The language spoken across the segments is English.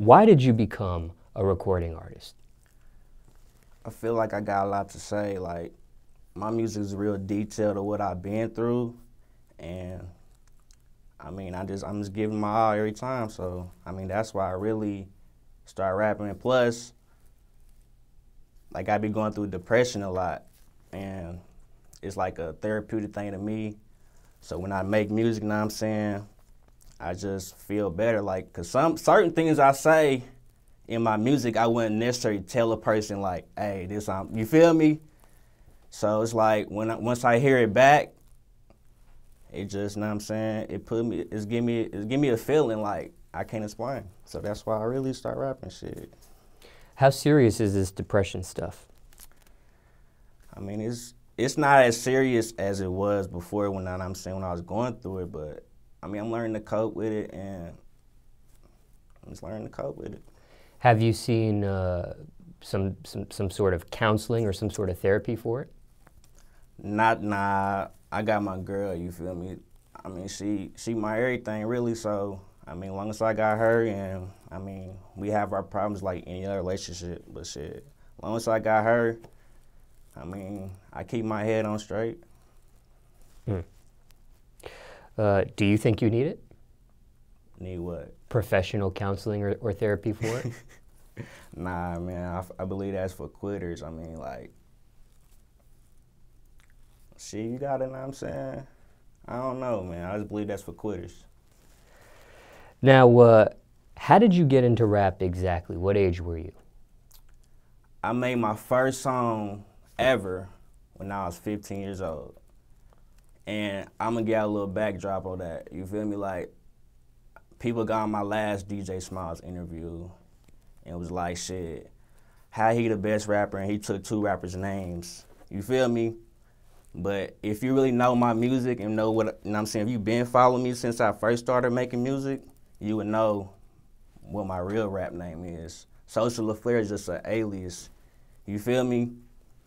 Why did you become a recording artist? I feel like I got a lot to say. Like, my music is real detailed of what I've been through, and I mean, I'm just giving my all every time. So, I mean, that's why I really started rapping. And plus, like, I be going through depression a lot, and it's like a therapeutic thing to me. So when I make music, you know what I'm saying, I just feel better. Like, cause certain things I say in my music, I wouldn't necessarily tell a person like, hey, you feel me? So it's like once I hear it back, it just, you know what I'm saying, it's give me a feeling like I can't explain. So that's why I really start rapping shit. How serious is this depression stuff? I mean, it's not as serious as it was before when I was going through it, but I mean, I'm learning to cope with it, and I'm just learning to cope with it. Have you seen some sort of counseling or some sort of therapy for it? Nah, I got my girl, you feel me? I mean, she my everything, really, so, I mean, as long as I got her, and, I mean, we have our problems like any other relationship, but shit, as long as I got her, I mean, I keep my head on straight. Do you think you need it? Need what? Professional counseling or therapy for it? Nah, man, I believe that's for quitters. I mean, like, shit, you got it, know what I'm saying? I don't know, man. I just believe that's for quitters. Now, how did you get into rap exactly? What age were you? I made my first song ever when I was 15 years old. And I'm gonna get a little backdrop on that. You feel me? Like, people got on my last DJ Smallz interview and it was like, shit, how he the best rapper and he took 2 rappers' names. You feel me? But if you really know my music and know what, you know what I'm saying, if you've been following me since I first started making music, you would know what my real rap name is. Sosa Laflare is just an alias. You feel me?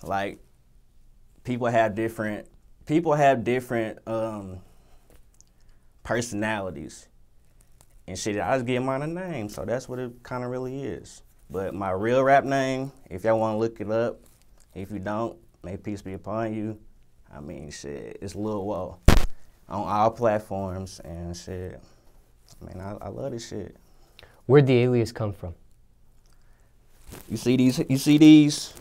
Like, people have different personalities and shit. I just give mine a name, so that's what it kind of really is. But my real rap name, if y'all want to look it up, if you don't, may peace be upon you. I mean, shit, it's Lil Whoa on all platforms and shit. I mean, I love this shit. Where'd the alias come from? You see these?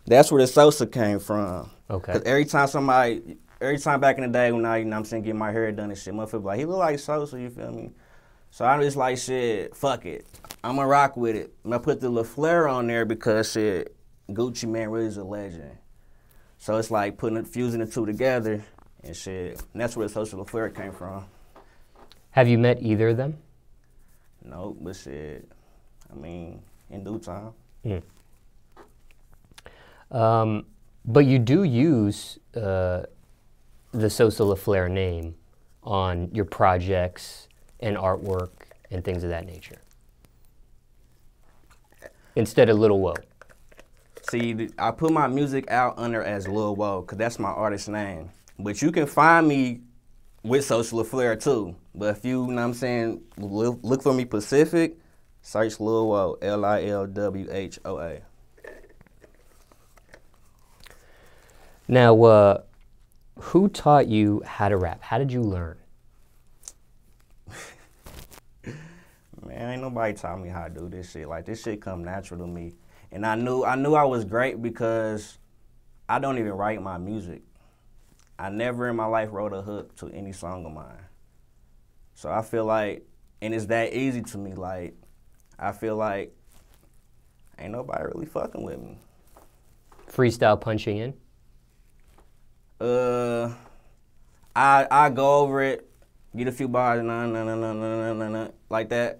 That's where the Sosa came from. Okay. Cause every time back in the day when I, you know what I'm saying, get my hair done and shit, motherfucker be like, he look like Sosa, you feel me? So I'm just like, shit, fuck it. I'm gonna rock with it. I'm gonna put the Laflare on there because shit, Gucci Man really is a legend. So it's like fusing the two together and shit. And that's where the Sosa Laflare came from. Have you met either of them? Nope, but shit, I mean, in due time. But you do use the Sosa Laflare name on your projects and artwork and things of that nature, instead of Lil Whoa. See, I put my music out under as Lil Whoa, because that's my artist name. But you can find me with Sosa Laflare too. But if you know what I'm saying, look for me Pacific, search Lil Whoa, Lilwhoa. Now, who taught you how to rap? How did you learn? Man, ain't nobody taught me how to do this shit. Like, this shit come natural to me. And I knew I was great because I don't even write my music. I never in my life wrote a hook to any song of mine. So I feel like, and it's that easy to me, like, I feel like ain't nobody really fucking with me. Freestyle punching in? I go over it, get a few bars, like that.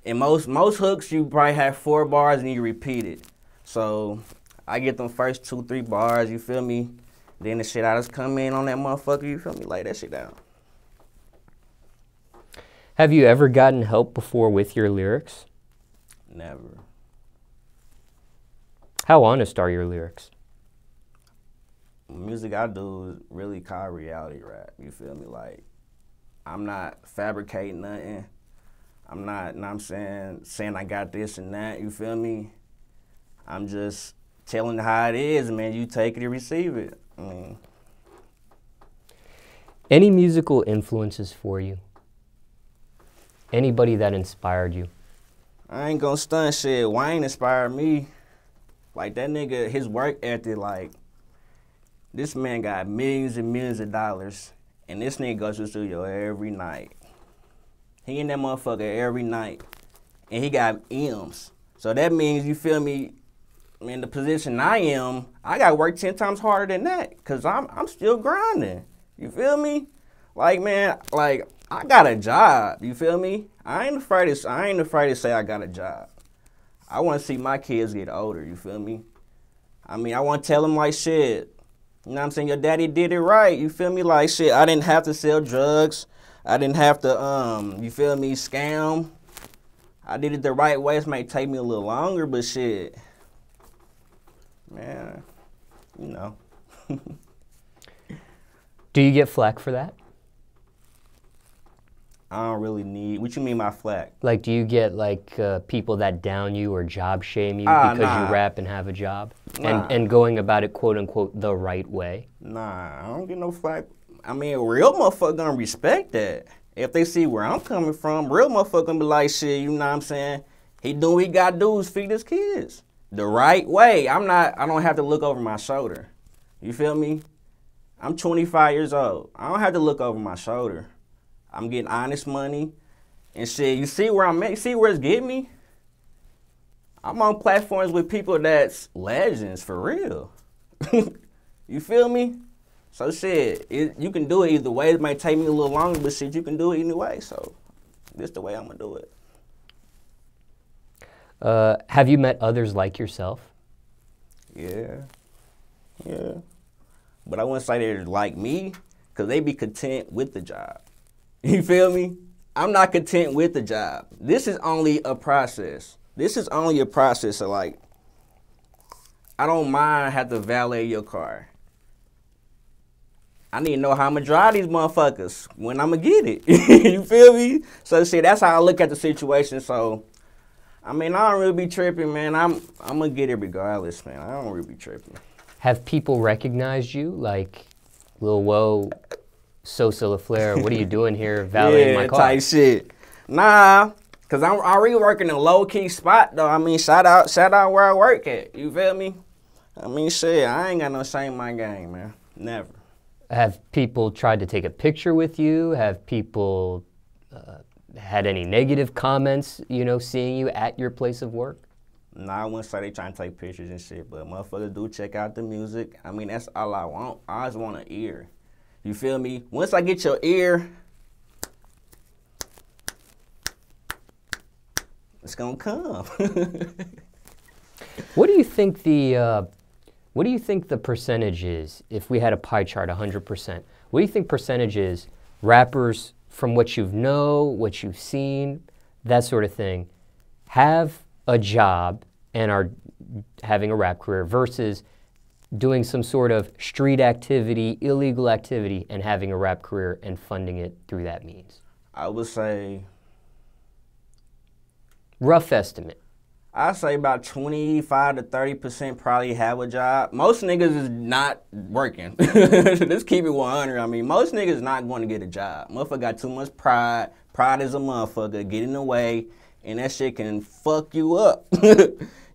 And most hooks, you probably have 4 bars and you repeat it. So I get them first 2, 3 bars, you feel me? Then the shit I just come in on that motherfucker, you feel me? Lay that shit down. Have you ever gotten help before with your lyrics? Never. How honest are your lyrics? Music I do is really called reality rap, you feel me? Like, I'm not fabricating nothing. I'm not, you know what I'm saying I got this and that, you feel me? I'm just telling how it is, man. You take it or receive it. I mean. Any musical influences for you? Anybody that inspired you? I ain't gonna stunt shit. Wayne inspired me. Like, that nigga, his work ethic, like, this man got millions and millions of dollars, and this nigga goes to the studio every night. He in that motherfucker every night, and he got M's. So that means, you feel me, in the position I am, I gotta work 10 times harder than that, because I'm still grinding. You feel me? Like, man, like, I got a job, you feel me? I ain't afraid to say I got a job. I want to see my kids get older, you feel me? I mean, I want to tell them, like, shit, you know what I'm saying? Your daddy did it right, you feel me? Like, shit, I didn't have to sell drugs. I didn't have to, you feel me, scam. I did it the right way. It may take me a little longer, but shit, man, you know. Do you get flack for that? I don't really need, what you mean by flack? Like, do you get, like, people that down you or job shame you because you rap and have a job? Nah. And going about it, quote unquote, the right way? Nah, I don't get no flack. I mean, a real motherfucker gonna respect that. If they see where I'm coming from, real motherfucker gonna be like, shit, you know what I'm saying? He do what he gotta do is feed his kids. The right way. I don't have to look over my shoulder. You feel me? I'm 25 years old. I don't have to look over my shoulder. I'm getting honest money and shit. You see where I'm at? You see where it's getting me? I'm on platforms with people that's legends, for real. You feel me? So shit, you can do it either way. It might take me a little longer, but shit, you can do it either way. So this the way I'm gonna do it. Have you met others like yourself? Yeah. But I wouldn't say they're like me, because they be content with the job. You feel me? I'm not content with the job. This is only a process. This is only a process of, like, I don't mind have to valet your car. I need to know how I'm going to drive these motherfuckers when I'm going to get it. You feel me? So, shit, that's how I look at the situation. So, I mean, I don't really be tripping, man. I'm going to get it regardless, man. I don't really be tripping. Have people recognized you, like Lil Whoa, Sosa Laflare, what are you doing here valeting my car? Type shit. Nah, because I'm already working in a low-key spot, though. I mean, shout out where I work at. You feel me? I mean, shit, I ain't got no shame in my game, man. Never. Have people tried to take a picture with you? Have people had any negative comments, you know, seeing you at your place of work? Nah, I wouldn't say they trying to take pictures and shit, but motherfuckers do check out the music. I mean, that's all I want. I just want an ear. You feel me? Once I get your ear, it's gonna come. What do you think the percentage is, if we had a pie chart, 100%? What do you think percentage is rappers, from what you know, what you've seen, that sort of thing, have a job and are having a rap career versus doing some sort of street activity, illegal activity, and having a rap career and funding it through that means? I would say, rough estimate. I'd say about 25 to 30% probably have a job. Most niggas is not working. Let's keep it 100. I mean, most niggas not going to get a job. Motherfucker got too much pride. Pride is a motherfucker. Get in the way, and that shit can fuck you up.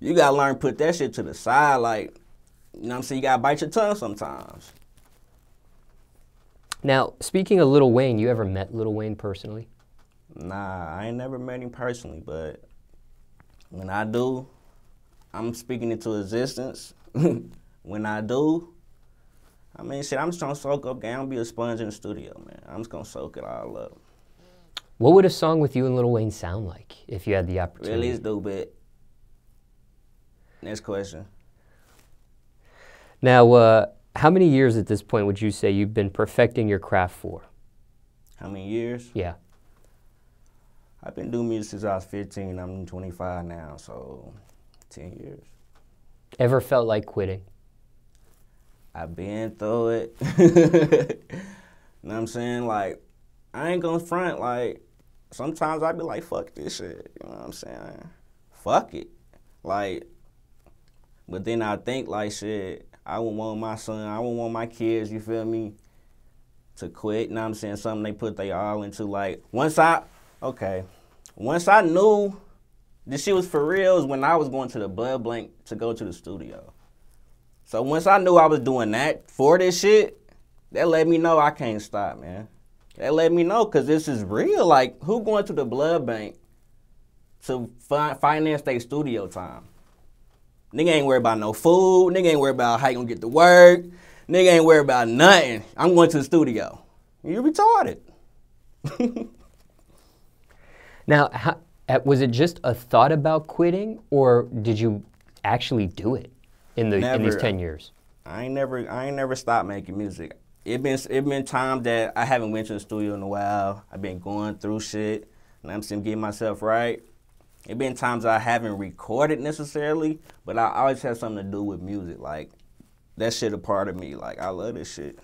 You got to learn to put that shit to the side. Like, you know what I'm saying? You got to bite your tongue sometimes. Now, speaking of Lil Wayne, you ever met Lil Wayne personally? Nah, I ain't never met him personally, but when I do, I'm speaking into existence. When I do, I mean, shit, I'm just trying to soak up game. I'm be a sponge in the studio, man. I'm just going to soak it all up. What would a song with you and Lil Wayne sound like if you had the opportunity? Really stupid. Next question. Now, how many years at this point would you say you've been perfecting your craft for? How many years? Yeah. I've been doing music since I was 15. I'm 25 now, so 10 years. Ever felt like quitting? I've been through it. You know what I'm saying? Like, I ain't gonna front, like, sometimes I be like, fuck this shit, you know what I'm saying? Fuck it. Like, but then I think, like, shit, I wouldn't want my son, I wouldn't want my kids, you feel me, to quit, you know what I'm saying? Something they put their all into, like, once I knew this shit was for real is when I was going to the blood bank to go to the studio. So once I knew I was doing that for this shit, that let me know I can't stop, man. That let me know, because this is real. Like, who going to the blood bank to finance their studio time? Nigga ain't worried about no food. Nigga ain't worried about how you gonna get to work. Nigga ain't worried about nothing. I'm going to the studio. You retarded. Now, was it just a thought about quitting, or did you actually do it in these 10 years? I ain't never stopped making music. It been times that I haven't went to the studio in a while. I've been going through shit, and I'm still getting myself right. It been times I haven't recorded necessarily, but I always have something to do with music. Like, that shit a part of me. Like, I love this shit.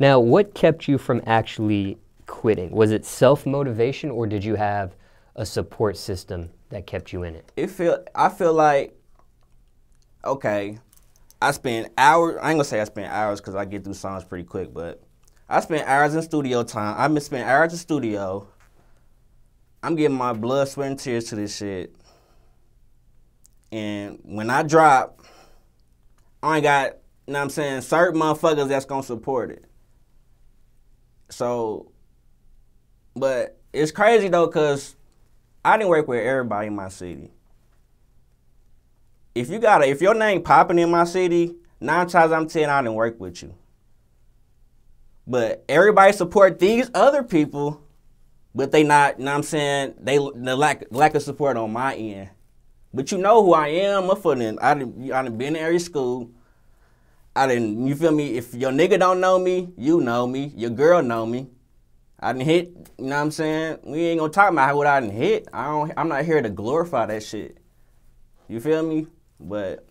Now, what kept you from actually quitting? Was it self-motivation, or did you have a support system that kept you in it? I feel like, okay, I spend hours, I ain't gonna say I spend hours because I get through songs pretty quick, but I spend hours in studio time. I've been spending hours in studio. I'm giving my blood, sweat, and tears to this shit. And when I drop, I ain't got, you know what I'm saying, certain motherfuckers that's gonna support it. So, but it's crazy though, because I didn't work with everybody in my city. If your name popping in my city, 9 times out of 10, I didn't work with you. But everybody support these other people, but they not, you know what I'm saying, they lack of support on my end. But you know who I am, I done been in every school. You feel me? If your nigga don't know me, you know me. Your girl know me. I done hit, you know what I'm saying? We ain't gonna talk about what I done hit. I'm not here to glorify that shit. You feel me? But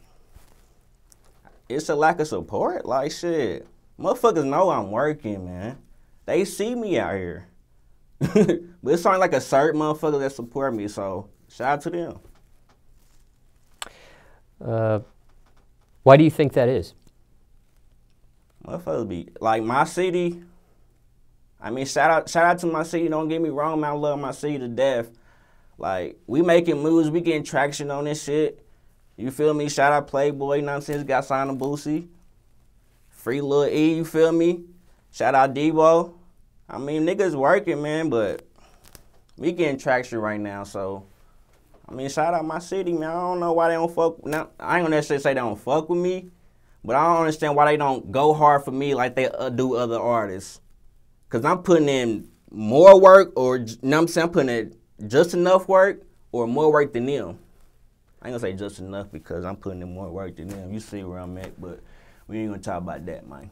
it's a lack of support. Like, shit, motherfuckers know I'm working, man. They see me out here. But it's only like a certain motherfucker that support me, so shout out to them. Why do you think that is? Motherfuckers be, like, my city, I mean, shout out to my city, don't get me wrong, man, I love my city to death. Like, we making moves, we getting traction on this shit. You feel me? Shout out Playboy, you know what I'm saying? Got signed to Boosie. Free Lil E, you feel me? Shout out Debo. I mean, niggas working, man, but we getting traction right now, so, I mean, shout out my city, man. I don't know why they don't fuck, now, I ain't gonna necessarily say they don't fuck with me, but I don't understand why they don't go hard for me like they do other artists. Because I'm putting in more work, or, you know what I'm saying, I'm putting in just enough work or more work than them. I ain't gonna say just enough because I'm putting in more work than them. You see where I'm at, but we ain't gonna talk about that, man.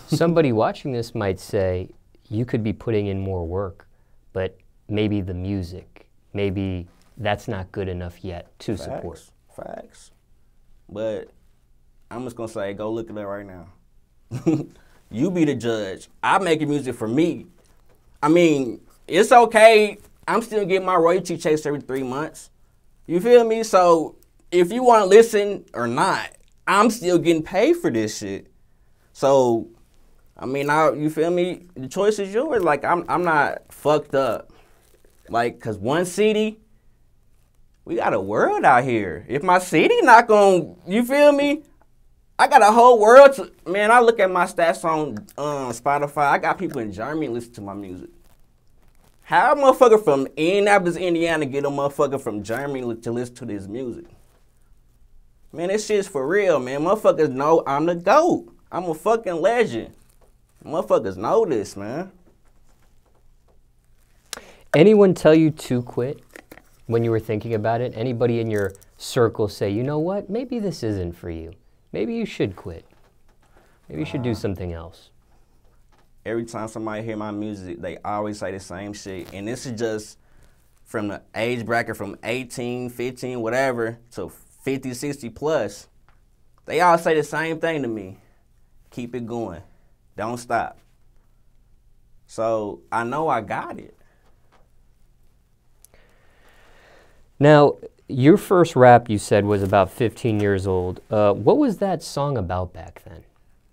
Somebody watching this might say, you could be putting in more work, but maybe the music, maybe that's not good enough yet to support. Facts. But I'm just gonna say, go look at that right now. You be the judge. I'm making music for me. I mean, it's okay. I'm still getting my royalty checks every 3 months. You feel me? So if you want to listen or not, I'm still getting paid for this shit. So, I mean, you feel me? The choice is yours. Like, I'm not fucked up. Like, cause one city, we got a world out here. If my city not gonna, you feel me? I got a whole world man, I look at my stats on Spotify. I got people in Germany listen to my music. How a motherfucker from Indianapolis, Indiana get a motherfucker from Germany to listen to this music? Man, this shit's for real, man. Motherfuckers know I'm the GOAT. I'm a fucking legend. Motherfuckers know this, man. Anyone tell you to quit when you were thinking about it? Anybody in your circle say, you know what, maybe this isn't for you. Maybe you should quit. Maybe you should do something else. Every time somebody hear my music, they always say the same shit. And this is just from the age bracket from 18, 15, whatever, to 50, 60 plus. They all say the same thing to me. Keep it going. Don't stop. So I know I got it. Now, your first rap, you said, was about 15 years old. What was that song about back then?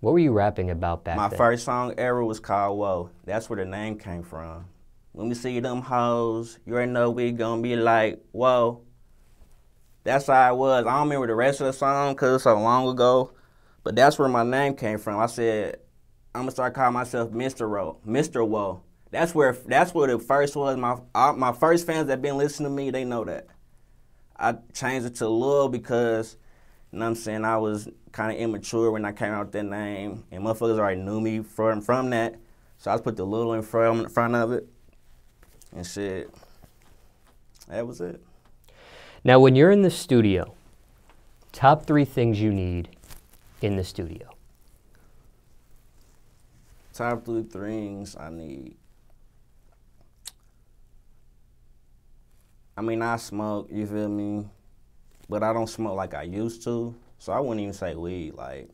What were you rapping about back then? My first song ever was called Whoa. That's where the name came from. When we see them hoes, you already know we gonna be like, whoa. That's how it was. I don't remember the rest of the song because it's so long ago, but that's where my name came from. I said, I'm gonna start calling myself Mr. Whoa. That's where the first was. My first fans that been listening to me, they know that. I changed it to Lil because, you know what I'm saying, I was kind of immature when I came out with that name, and motherfuckers already knew me from that. So I just put the Lil in front of it, and shit, that was it. Now, when you're in the studio, top 3 things you need in the studio. Top 3 things I need. I mean, I smoke, you feel me? But I don't smoke like I used to, so I wouldn't even say weed. Like,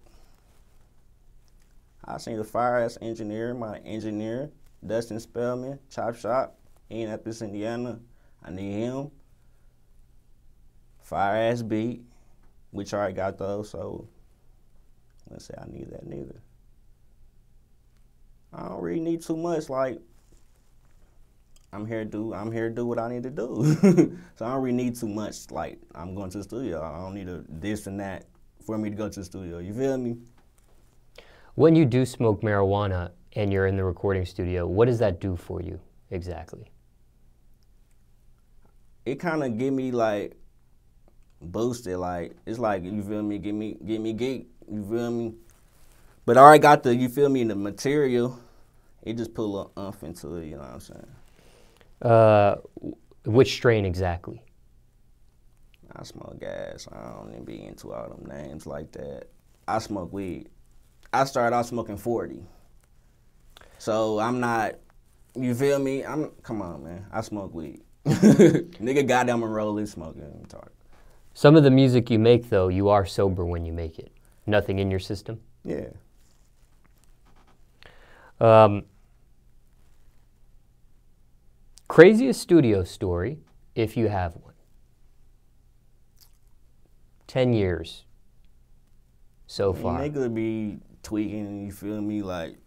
I seen the fire-ass engineer, my engineer, Dustin Spellman, Chop Shop, Indianapolis, Indiana. I need him. Fire-ass beat, which I already got those, so let's say I need that neither. I don't really need too much. Like, I'm here to do what I need to do. So I don't really need too much. Like, I'm going to the studio. I don't need this and that for me to go to the studio. You feel me? When you do smoke marijuana and you're in the recording studio, what does that do for you exactly? It kind of get me like boosted. Like, it's like, you feel me? Get me geek. You feel me? But I already got the, you feel me, the material. It just put a little umph into it. You know what I'm saying? Which strain exactly? I smoke gas. I don't even be into all them names like that. I smoke weed. I started out smoking 40. So I'm not, you feel me? Come on, man. I smoke weed. Nigga goddamn roll is smoking. Some of the music you make, though, you are sober when you make it. Nothing in your system? Yeah. Craziest studio story, if you have one. 10 years so far. Nigga be tweaking, you feel me? Like,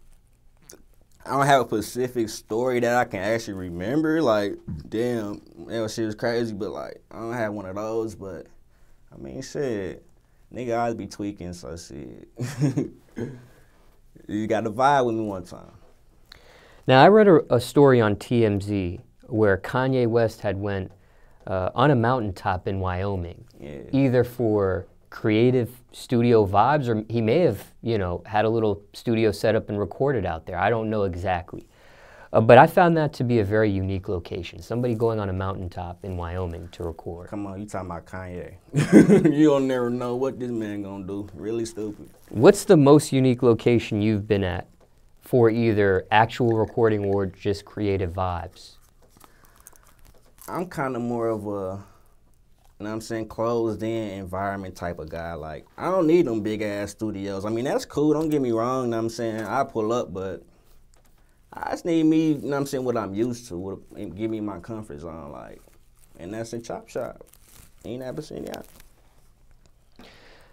I don't have a specific story that I can actually remember. Like, damn, that shit was crazy, but like, I don't have one of those, but I mean, shit, nigga always be tweaking, so shit. You got to vibe with me one time. Now, I read a story on TMZ where Kanye West had went on a mountaintop in Wyoming, either for creative studio vibes, or he may have, you know, had a little studio set up and recorded out there. I don't know exactly. But I found that to be a very unique location. Somebody going on a mountaintop in Wyoming to record. Come on, you talking about Kanye. You don't never know what this man gonna do. Really stupid. What's the most unique location you've been at for either actual recording or just creative vibes? I'm kind of more of a, you know what I'm saying, closed-in environment type of guy. Like, I don't need them big-ass studios. I mean, that's cool, don't get me wrong, you know what I'm saying? I pull up, but I just need me, you know what I'm saying, what I'm used to, and give me my comfort zone, like, and that's a Chop Shop. Indianapolis, Indiana.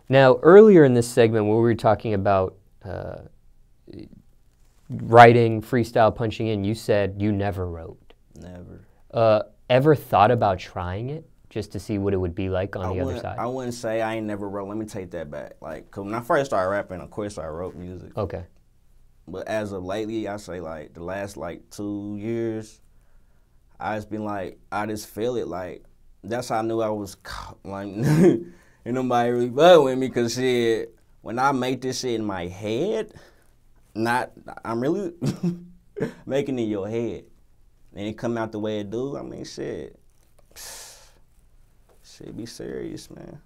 Now, earlier in this segment, when we were talking about writing, freestyle punching in, you said you never wrote. Never. Ever thought about trying it just to see what it would be like on the other side? I wouldn't say I ain't never wrote. Let me take that back. Like, 'cause when I first started rapping, of course I wrote music. Okay. But as of lately, I say like the last like 2 years, I just been like, I just feel it. Like, that's how I knew I was like, ain't nobody really fuck with me, 'cause shit, when I make this shit in my head, I'm really making it in your head. And it come out the way it do, I mean, shit, be serious, man.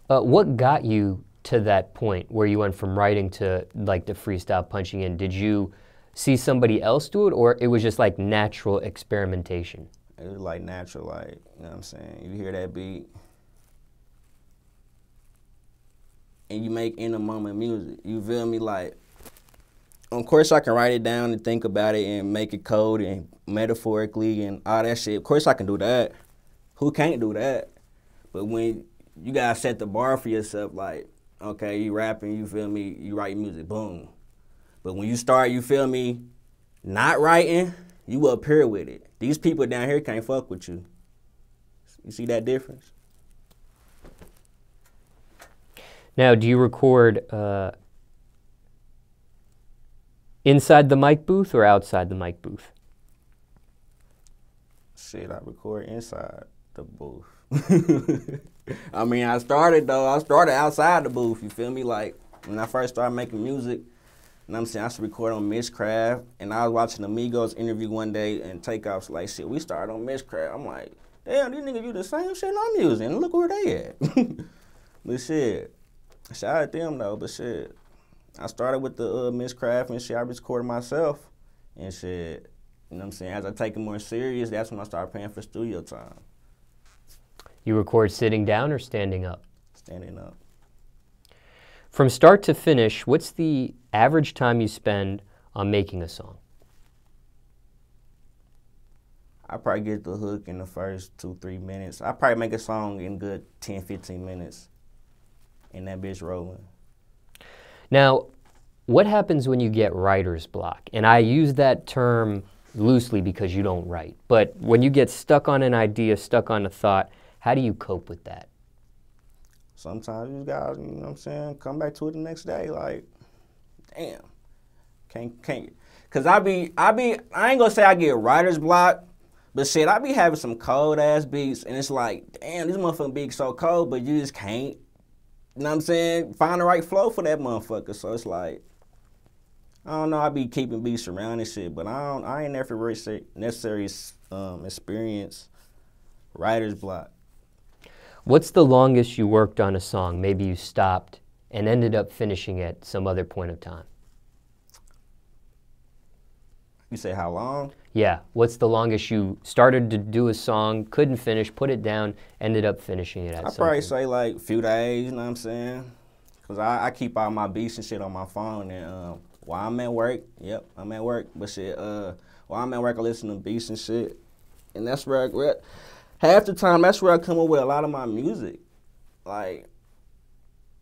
What got you to that point where you went from writing to like the freestyle punching in? Did you see somebody else do it, or it was just like natural experimentation? It was like natural, like, you know what I'm saying? You hear that beat, and you make in the moment music. You feel me? Like, of course I can write it down and think about it and make it code and metaphorically and all that shit. Of course I can do that. Who can't do that? But when you gotta set the bar for yourself, like, okay, you rapping, you feel me, you write music, boom. But when you start, you feel me, not writing, you up here with it. These people down here can't fuck with you. You see that difference? Now, do you record inside the mic booth or outside the mic booth? Shit, I record inside the booth. I mean, I started outside the booth, you feel me? Like, when I first started making music, you know what I'm saying, I used to record on Mishcraft, and I was watching the Migos interview one day, and Takeoff's like, shit, we started on Mishcraft. I'm like, damn, these niggas use the same shit I'm using, and look where they at. But shit, shout out to them though, but shit, I started with the Mishcraft and shit, I recorded myself, and shit, you know what I'm saying, as I take it more serious, that's when I started paying for studio time. You record sitting down or standing up? Standing up. From start to finish, what's the average time you spend on making a song? I probably get the hook in the first 2-3 minutes. I probably make a song in good 10-15 minutes, and that bitch rolling. Now, what happens when you get writer's block? And I use that term loosely because you don't write. But when you get stuck on an idea, stuck on a thought, how do you cope with that? Sometimes you gotta, you know what I'm saying, come back to it the next day, like, damn, can't. Cause I ain't gonna say I get writer's block, but shit, I be having some cold ass beats, and it's like, damn, this motherfucking beat so cold, but you just can't, you know what I'm saying, find the right flow for that motherfucker. So it's like, I don't know, I be keeping beats around and shit, but I ain't never really necessarily experience writer's block. What's the longest you worked on a song? Maybe you stopped and ended up finishing at some other point of time. You say how long? Yeah. What's the longest you started to do a song, couldn't finish, put it down, ended up finishing it at I'd probably say like a few days, you know what I'm saying? Because I keep all my beats and shit on my phone, and while I'm at work, yep, I'm at work, but shit, while I'm at work, I listen to beats and shit, and that's where half the time, that's where I come up with a lot of my music. Like,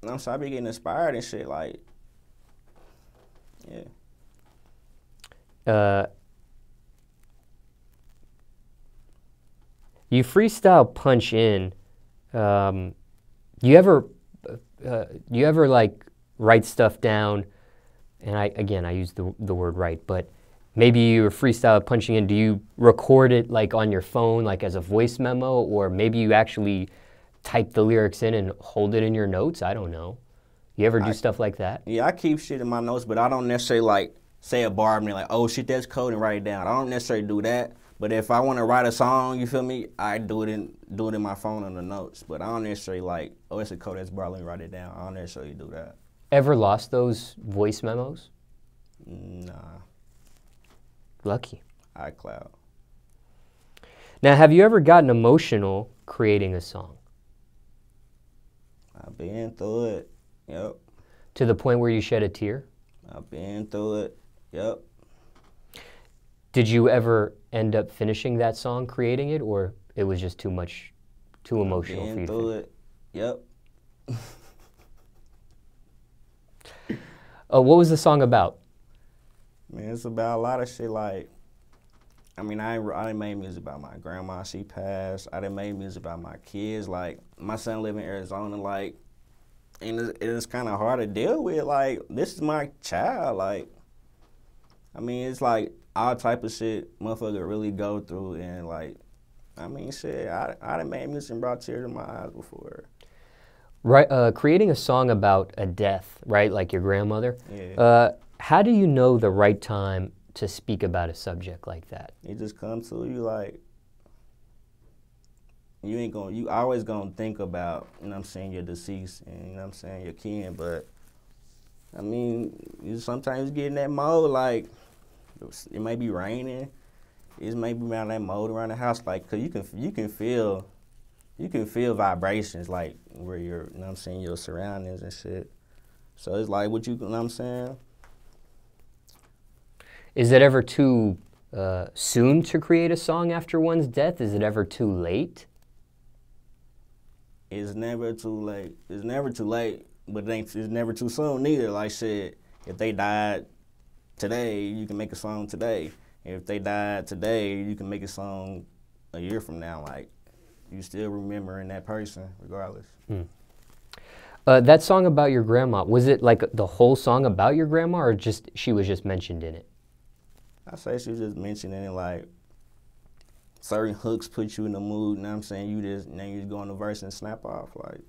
you know, so I be getting inspired and shit, like, yeah. You freestyle punch in. You ever like write stuff down? And I use the word write, but maybe you're freestyle punching in. Do you record it like on your phone, like as a voice memo, or maybe you actually type the lyrics in and hold it in your notes? I don't know. You ever do stuff like that? Yeah, I keep shit in my notes, but I don't necessarily like say a bar and be like, oh shit, that's code, and write it down. I don't necessarily do that. But if I want to write a song, you feel me, I do it in my phone on the notes. But I don't necessarily like, oh, it's a code, that's bar, let me write it down. I don't necessarily do that. Ever lost those voice memos? Nah. Lucky. iCloud. Now, have you ever gotten emotional creating a song? I've been through it. Yep. To the point where you shed a tear? I've been through it. Yep. Did you ever end up finishing that song, creating it, or it was just too emotional for you? Been through it. Yep. What was the song about? Man, it's about a lot of shit. Like, I mean, I didn't make music about my grandma. She passed. I didn't make music about my kids. Like, my son live in Arizona. Like, and it's kind of hard to deal with. Like, this is my child. Like, I mean, it's like all type of shit motherfucker really go through. And like, I mean, shit, I done made music and brought tears to my eyes before. Right, creating a song about a death, right, like your grandmother. Yeah. How do you know the right time to speak about a subject like that? It just comes to you like, you always gonna think about, you know what I'm saying, your deceased and, you know what I'm saying, your kin, but, I mean, you sometimes get in that mode, like, it may be raining, it may be around that mode around the house, like, cause you can feel vibrations, like, where you're, you know what I'm saying, your surroundings and shit. So it's like, you know what I'm saying? Is it ever too soon to create a song after one's death? Is it ever too late? It's never too late. It's never too late, but it's never too soon neither. Like shit, if they died today, you can make a song today. If they died today, you can make a song a year from now. Like, you still remembering that person regardless. That song about your grandma, was it like the whole song about your grandma, or just she was just mentioned in it? I say she was just mentioning it, like, certain hooks put you in the mood, you know what I'm saying? You just go on the verse and snap off, like.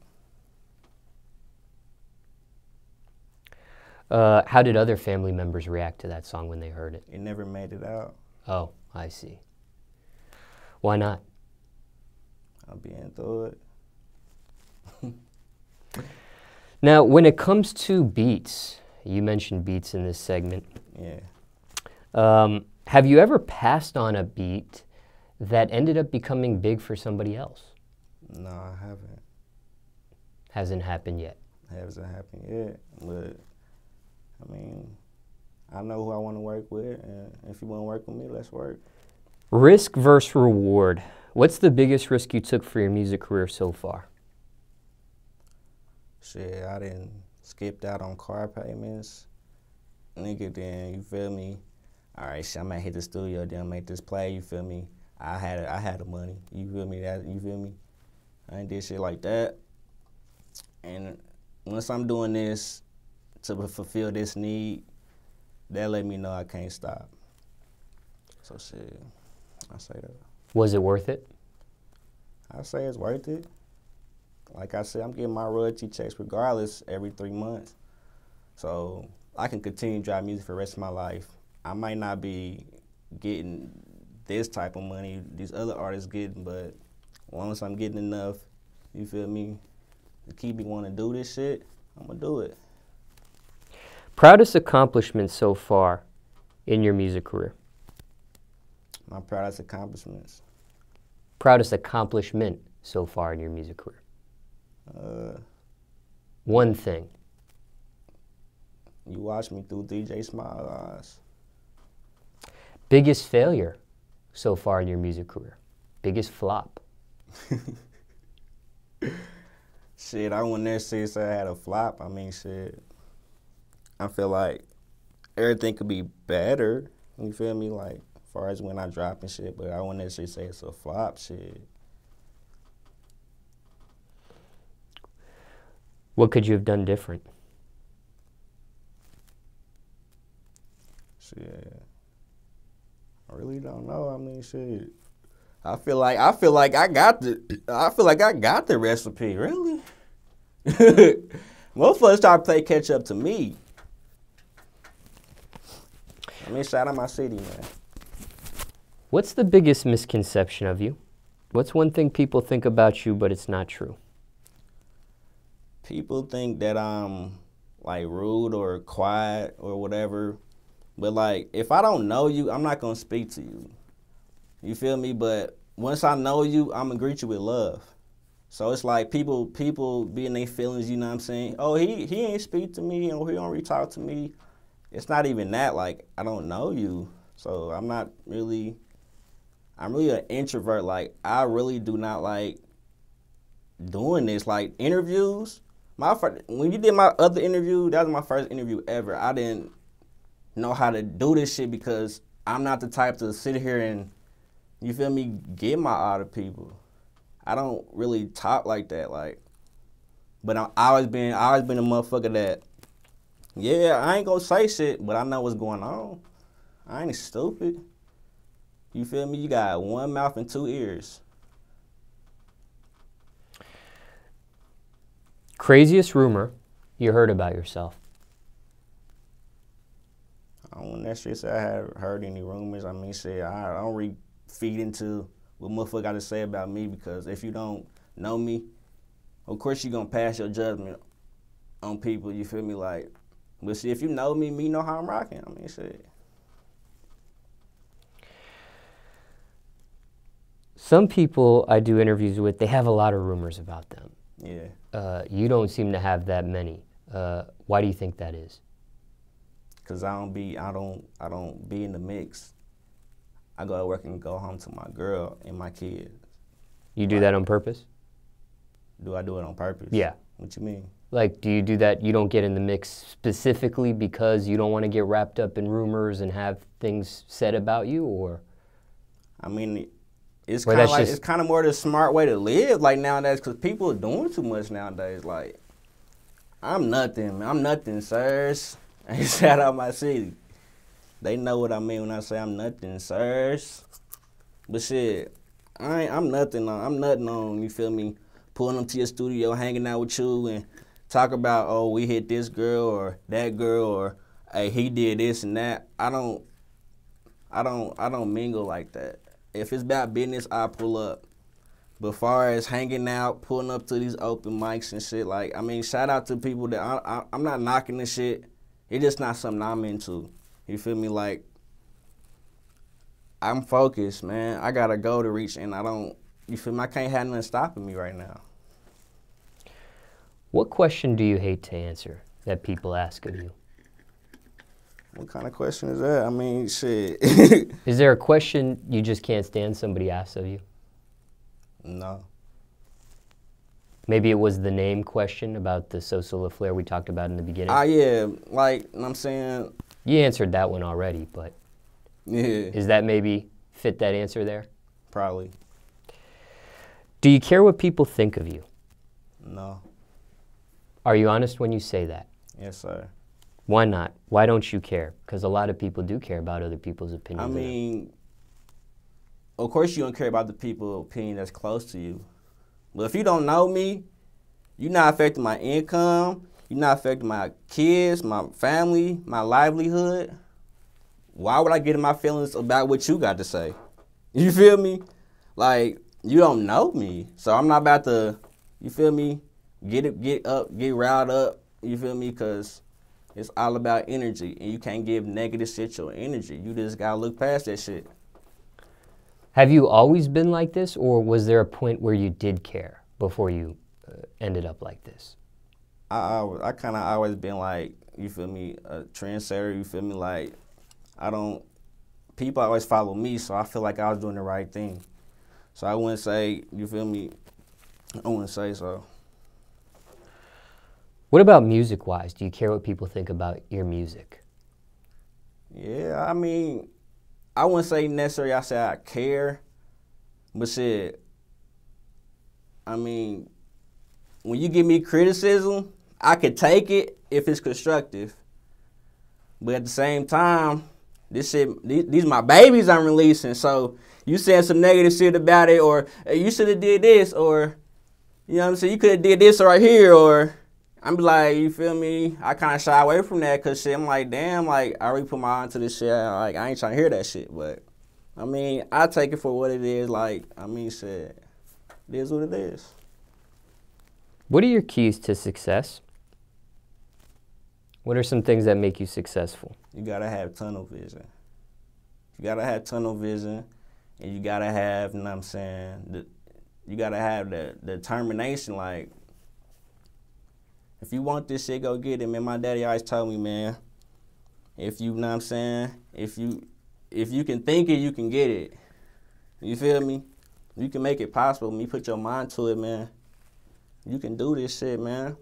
How did other family members react to that song when they heard it? It never made it out. Oh, I see. Why not? I'll be into it. Now, when it comes to beats, you mentioned beats in this segment. Yeah. Have you ever passed on a beat that ended up becoming big for somebody else? No, I haven't. Hasn't happened yet. Hasn't happened yet, but I mean, I know who I want to work with, and if you want to work with me, let's work. Risk versus reward. What's the biggest risk you took for your music career so far? Shit, I done skipped out on car payments. Nigga, then, you feel me? All right, shit, I might hit the studio, then make this play, you feel me? I had the money, you feel me? You feel me? I ain't did shit like that. And once I'm doing this to fulfill this need, that let me know I can't stop. So shit, I say that. Was it worth it? I say it's worth it. Like I said, I'm getting my royalty checks regardless every 3 months. So I can continue to drive music for the rest of my life. I might not be getting this type of money these other artists getting, but as long as I'm getting enough, you feel me, to keep me wanting to do this shit, I'm gonna do it. Proudest accomplishment so far in your music career? My proudest accomplishments. Proudest accomplishment so far in your music career? One thing. You watch me through DJ Smallz eyes. Biggest failure so far in your music career? Biggest flop? Shit, I wouldn't necessarily say I had a flop. I mean, shit, I feel like everything could be better. You feel me? Like, as far as when I drop and shit, but I wouldn't necessarily say it's a flop, shit. What could you have done different? Shit, I really don't know. I mean, shit, I feel like I got the recipe. Really, motherfuckers try to play catch up to me. I mean, shout out my city, man. What's the biggest misconception of you? What's one thing people think about you, but it's not true? People think that I'm like rude or quiet or whatever, but like if I don't know you, I'm not gonna speak to you. You feel me? But once I know you, I'm gonna greet you with love. So it's like people be in their feelings, you know what I'm saying? Oh, he ain't speak to me, or he don't re-talk to me. It's not even that, like, I don't know you. So I'm really an introvert. Like, I really do not like doing this. Like, interviews, when you did my other interview, that was my first interview ever. I didn't know how to do this shit because I'm not the type to sit here and, you feel me, get my out of people. I don't really talk like that, like, but I always been a motherfucker that, yeah, I ain't gonna say shit, but I know what's going on. I ain't stupid. You feel me? You got one mouth and two ears. Craziest rumor you heard about yourself? I don't necessarily say I have heard any rumors. I mean, shit, I don't really feed into what motherfucker got to say about me, because if you don't know me, of course you gonna pass your judgment on people, you feel me? Like, but see, if you know me, you know how I'm rocking. I mean, shit. Some people I do interviews with, they have a lot of rumors about them. Yeah. You don't seem to have that many. Why do you think that is? cause I don't be in the mix. I go to work and go home to my girl and my kids. You do that on purpose? Do I do it on purpose? Yeah. What you mean? Like, do you do that? You don't get in the mix specifically because you don't want to get wrapped up in rumors and have things said about you, or? I mean, it's kind of like, it's kind of more the smart way to live, like, nowadays, because people are doing too much nowadays. Like, I'm nothing, sirs. Shout out my city. They know what I mean when I say I'm nothing, sirs. But shit, I'm nothing on, you feel me, pulling them to your studio, hanging out with you, and talk about, oh, we hit this girl or that girl, or hey, he did this and that. I don't mingle like that. If it's about business, I pull up. But far as hanging out, pulling up to these open mics and shit, like, I mean, shout out to people that I'm not knocking this shit. It's just not something I'm into. You feel me? Like, I'm focused, man. I got to go to reach, and you feel me? I can't have nothing stopping me right now. What question do you hate to answer that people ask of you? What kind of question is that? I mean, shit. Is there a question you just can't stand somebody asks of you? No. Maybe it was the name question about the Sosa Laflare we talked about in the beginning. Yeah, like, you know what I'm saying? You answered that one already, but yeah. Is that maybe fit that answer there? Probably. Do you care what people think of you? No. Are you honest when you say that? Yes, sir. Why not? Why don't you care? Because a lot of people do care about other people's opinions. I mean, of course you don't care about the people's opinion that's close to you. But if you don't know me, you're not affecting my income, you're not affecting my kids, my family, my livelihood. Why would I get in my feelings about what you got to say? You feel me? Like, you don't know me. So I'm not about to, you feel me, get riled up, you feel me? Because it's all about energy, and you can't give negative shit your energy. You just got to look past that shit. Have you always been like this, or was there a point where you did care before you ended up like this? I kind of always been like, you feel me, a trendsetter, you feel me? Like, people always follow me, so I feel like I was doing the right thing. So I wouldn't say, you feel me, I wouldn't say so. What about music-wise? Do you care what people think about your music? Yeah, I mean, I wouldn't say necessarily I say I care, but shit, I mean, when you give me criticism, I could take it if it's constructive. But at the same time, this shit, these my babies I'm releasing, so you saying some negative shit about it, or hey, you should have did this, or, you know what I'm saying, you could have did this right here, or I'm like, you feel me? I kind of shy away from that because shit, I'm like, damn, like, I already put my eye into this shit. Like, I ain't trying to hear that shit. But, I mean, I take it for what it is. Like, I mean, shit, it is what it is. What are your keys to success? What are some things that make you successful? You got to have tunnel vision. You got to have tunnel vision, and you got to have, you know what I'm saying, you got to have the determination, like, if you want this shit, go get it, man. My daddy always told me, man, if you know what I'm saying, if you can think it, you can get it. You feel me? You can make it possible. When you put your mind to it, man, you can do this shit, man.